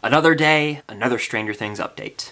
Another day, another Stranger Things update.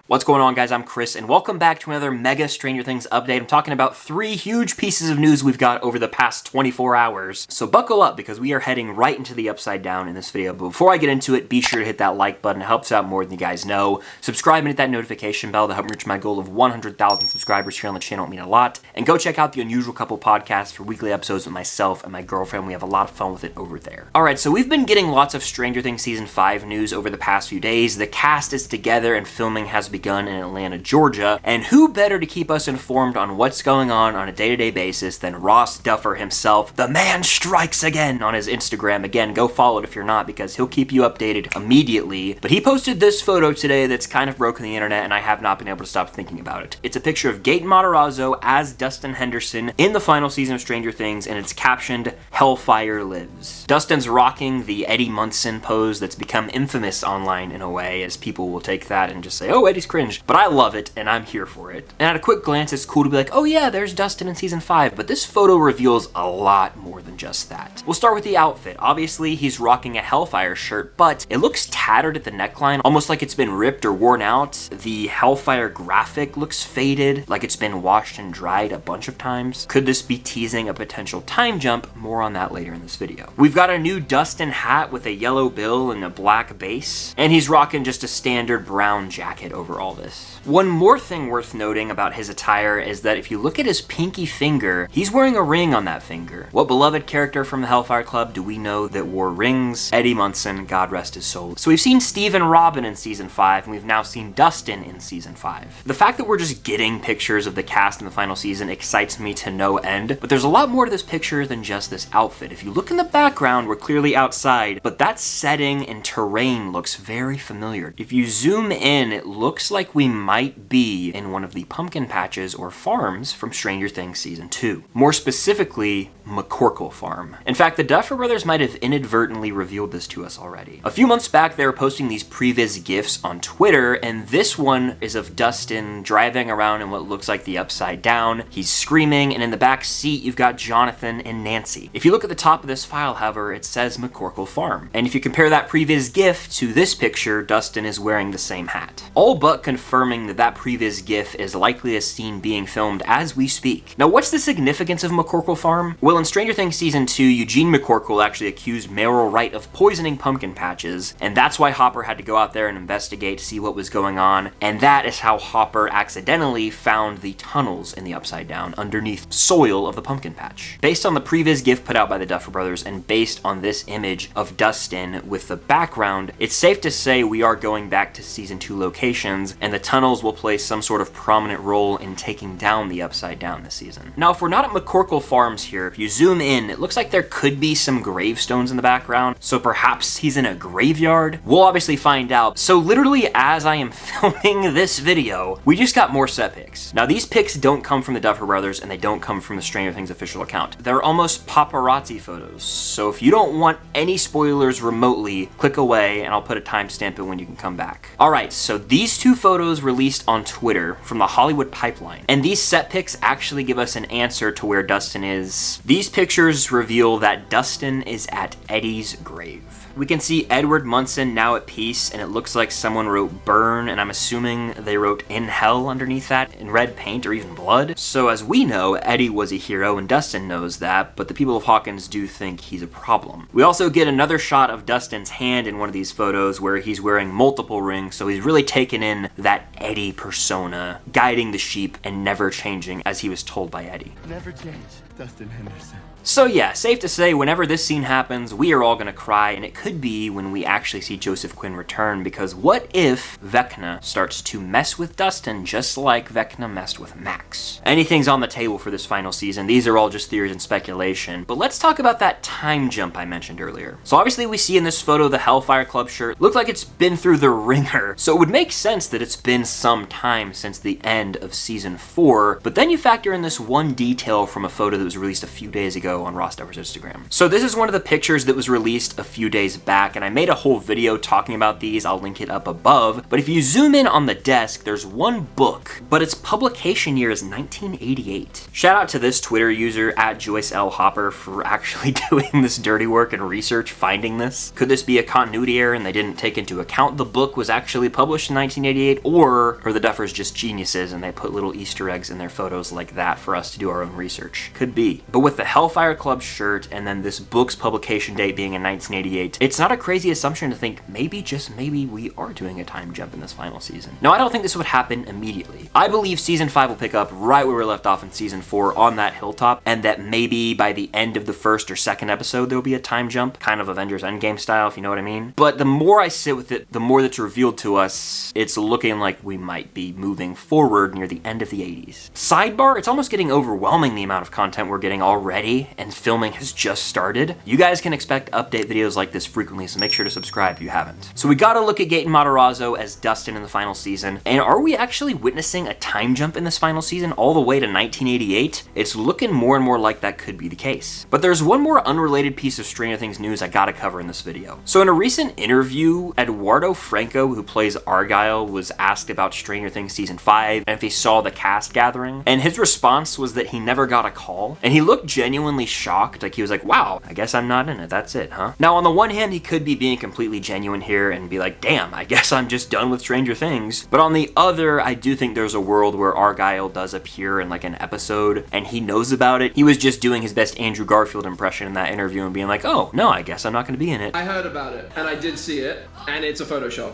What's going on, guys? I'm Chris, and welcome back to another mega Stranger Things update. I'm talking about 3 huge pieces of news we've got over the past 24 hours. So buckle up, because we are heading right into the upside down in this video. But before I get into it, be sure to hit that like button. It helps out more than you guys know. Subscribe and hit that notification bell to help me reach my goal of 100,000 subscribers here on the channel. It would mean a lot. And go check out the Unusual Couple podcast for weekly episodes with myself and my girlfriend. We have a lot of fun with it over there. Alright, so we've been getting lots of Stranger Things Season 5 news over the past few days. The cast is together and filming has begun in Atlanta, Georgia, and who better to keep us informed on what's going on a day-to-day basis than Ross Duffer himself. The man strikes again on his Instagram. Again, go follow it if you're not, because he'll keep you updated immediately. But he posted this photo today that's kind of broken the internet, and I have not been able to stop thinking about it. It's a picture of Gaten Matarazzo as Dustin Henderson in the final season of Stranger Things, and it's captioned, "Hellfire Lives." Dustin's rocking the Eddie Munson pose that's become infamous online in a way, as people will take that and just say, oh, Eddie's cringe. But I love it, and I'm here for it. And at a quick glance, it's cool to be like, oh yeah, there's Dustin in Season 5, but this photo reveals a lot more than just that. We'll start with the outfit. Obviously, he's rocking a Hellfire shirt, but it looks tattered at the neckline, almost like it's been ripped or worn out. The Hellfire graphic looks faded, like it's been washed and dried a bunch of times. Could this be teasing a potential time jump? More on that later in this video. We've got a new Dustin hat with a yellow bill and a black base, and he's rocking just a standard brown jacket over all this. One more thing worth noting about his attire is that if you look at his pinky finger, he's wearing a ring on that finger. What beloved character from the Hellfire Club do we know that wore rings? Eddie Munson, God rest his soul. So we've seen Steve and Robin in Season 5, and we've now seen Dustin in Season 5. The fact that we're just getting pictures of the cast in the final season excites me to no end, but there's a lot more to this picture than just this outfit. If you look in the background, we're clearly outside, but that setting and terrain looks very familiar. If you zoom in, it looks like we might be in one of the pumpkin patches or farms from Stranger Things Season 2. More specifically, McCorkle Farm. In fact, the Duffer Brothers might have inadvertently revealed this to us already. A few months back, they were posting these previs GIFs on Twitter, and this one is of Dustin driving around in what looks like the Upside Down. He's screaming, and in the back seat, you've got Jonathan and Nancy. If you look at the top of this file, however, it says McCorkle Farm. And if you compare that previs GIF to this picture, Dustin is wearing the same hat. All but confirming that previs GIF is likely a scene being filmed as we speak. Now, what's the significance of McCorkle Farm? Well, in Stranger Things Season 2, Eugene McCorkle actually accused Mayoral Wright of poisoning pumpkin patches, and that's why Hopper had to go out there and investigate to see what was going on, and that is how Hopper accidentally found the tunnels in the Upside Down underneath soil of the pumpkin patch. Based on the previs GIF put out by the Duffer Brothers, and based on this image of Dustin with the background, it's safe to say we are going back to Season 2 locations, and the tunnels will play some sort of prominent role in taking down the Upside Down this season. Now, if we're not at McCorkle Farms here, if you zoom in, it looks like there could be some gravestones in the background, so perhaps he's in a graveyard? We'll obviously find out. So literally, as I am filming this video, we just got more set pics. Now, these pics don't come from the Duffer Brothers, and they don't come from the Stranger Things official account. They're almost paparazzi photos, so if you don't want any spoilers remotely, click away, and I'll put a timestamp in when you can come back. Alright, so these 2 photos released on Twitter from the Hollywood Pipeline, and these set pics actually give us an answer to where Dustin is. These pictures reveal that Dustin is at Eddie's grave. We can see Edward Munson now at peace, and it looks like someone wrote burn, and I'm assuming they wrote in hell underneath that in red paint or even blood. So as we know, Eddie was a hero and Dustin knows that, but the people of Hawkins do think he's a problem. We also get another shot of Dustin's hand in one of these photos where he's wearing multiple rings, so he's really taken in that Eddie persona, guiding the sheep and never changing as he was told by Eddie. Never change, Dustin Henderson. So yeah, safe to say whenever this scene happens, we are all gonna cry, and it could be when we actually see Joseph Quinn return, because what if Vecna starts to mess with Dustin just like Vecna messed with Max? Anything's on the table for this final season. These are all just theories and speculation, but let's talk about that time jump I mentioned earlier. So obviously we see in this photo the Hellfire Club shirt. Looks like it's been through the ringer, so it would make sense that it's been some time since the end of Season 4, but then you factor in this one detail from a photo that that was released a few days ago on Rostov's Instagram. So this is one of the pictures that was released a few days back, and I made a whole video talking about these. I'll link it up above. But if you zoom in on the desk, there's one book, but its publication year is 1988. Shout out to this Twitter user at Joyce L. Hopper for actually doing this dirty work and research finding this. Could this be a continuity error and they didn't take into account the book was actually published in 1988, or are the Duffers just geniuses and they put little Easter eggs in their photos like that for us to do our own research? Could be. But with the Hellfire Club shirt and then this book's publication date being in 1988, it's not a crazy assumption to think maybe, just maybe, we are doing a time jump in this final season. Now, I don't think this would happen immediately. I believe season 5 will pick up right where we left off in season 4 on that hilltop, and that maybe by the end of the first or second episode there will be a time jump, kind of Avengers Endgame style, if you know what I mean. But the more I sit with it, the more that's revealed to us, it's looking like we might be moving forward near the end of the 80s. Sidebar, it's almost getting overwhelming the amount of content we're getting already, and filming has just started. You guys can expect update videos like this frequently, so make sure to subscribe if you haven't. So we gotta look at Gaten Matarazzo as Dustin in the final season, and are we actually witnessing a time jump in this final season all the way to 1988? It's looking more and more like that could be the case. But there's one more unrelated piece of Stranger Things news I gotta cover in this video. So in a recent interview, Eduardo Franco, who plays Argyle, was asked about Stranger Things season 5 and if he saw the cast gathering, and his response was that he never got a call, and he looked genuinely shocked. Like, he was like, wow, I guess I'm not in it, that's it, huh? Now, on the one hand, he could be being completely genuine here and be like, damn, I guess I'm just done with Stranger Things. But on the other, I do think there's a world where Argyle does appear in like an episode and he knows about it. He was just doing his best Andrew Garfield impression in that interview and being like, oh, no, I guess I'm not gonna be in it. I heard about it and I did see it, and it's a Photoshop.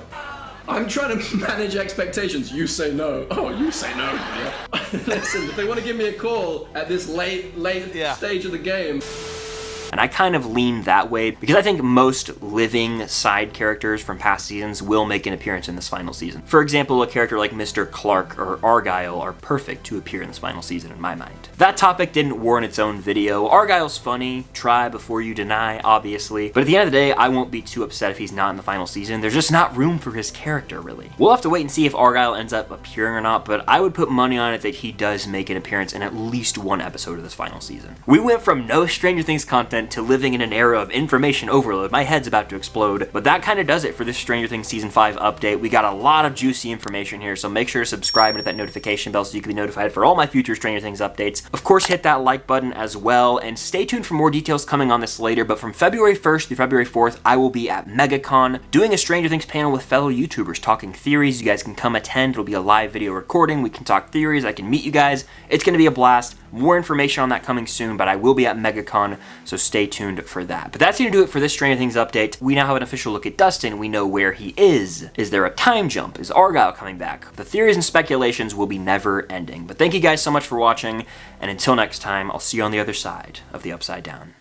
I'm trying to manage expectations. You say no. Oh, you say no. Yeah. Listen, if they want to give me a call at this late stage of the game. And I kind of lean that way because I think most living side characters from past seasons will make an appearance in this final season. For example, a character like Mr. Clark or Argyle are perfect to appear in this final season in my mind. That topic didn't warrant its own video. Argyle's funny, try before you deny, obviously. But at the end of the day, I won't be too upset if he's not in the final season. There's just not room for his character, really. We'll have to wait and see if Argyle ends up appearing or not, but I would put money on it that he does make an appearance in at least one episode of this final season. We went from no Stranger Things content to living in an era of information overload. My head's about to explode, but that kind of does it for this Stranger Things Season 5 update. We got a lot of juicy information here, so make sure to subscribe and hit that notification bell so you can be notified for all my future Stranger Things updates. Of course, hit that like button as well, and stay tuned for more details coming on this later, but from February 1st through February 4th, I will be at MegaCon doing a Stranger Things panel with fellow YouTubers talking theories. You guys can come attend. It'll be a live video recording. We can talk theories. I can meet you guys. It's going to be a blast. More information on that coming soon, but I will be at MegaCon, so stay tuned for that. But that's going to do it for this Stranger Things update. We now have an official look at Dustin. We know where he is. Is there a time jump? Is Argyle coming back? The theories and speculations will be never ending. But thank you guys so much for watching, and until next time, I'll see you on the other side of the Upside Down.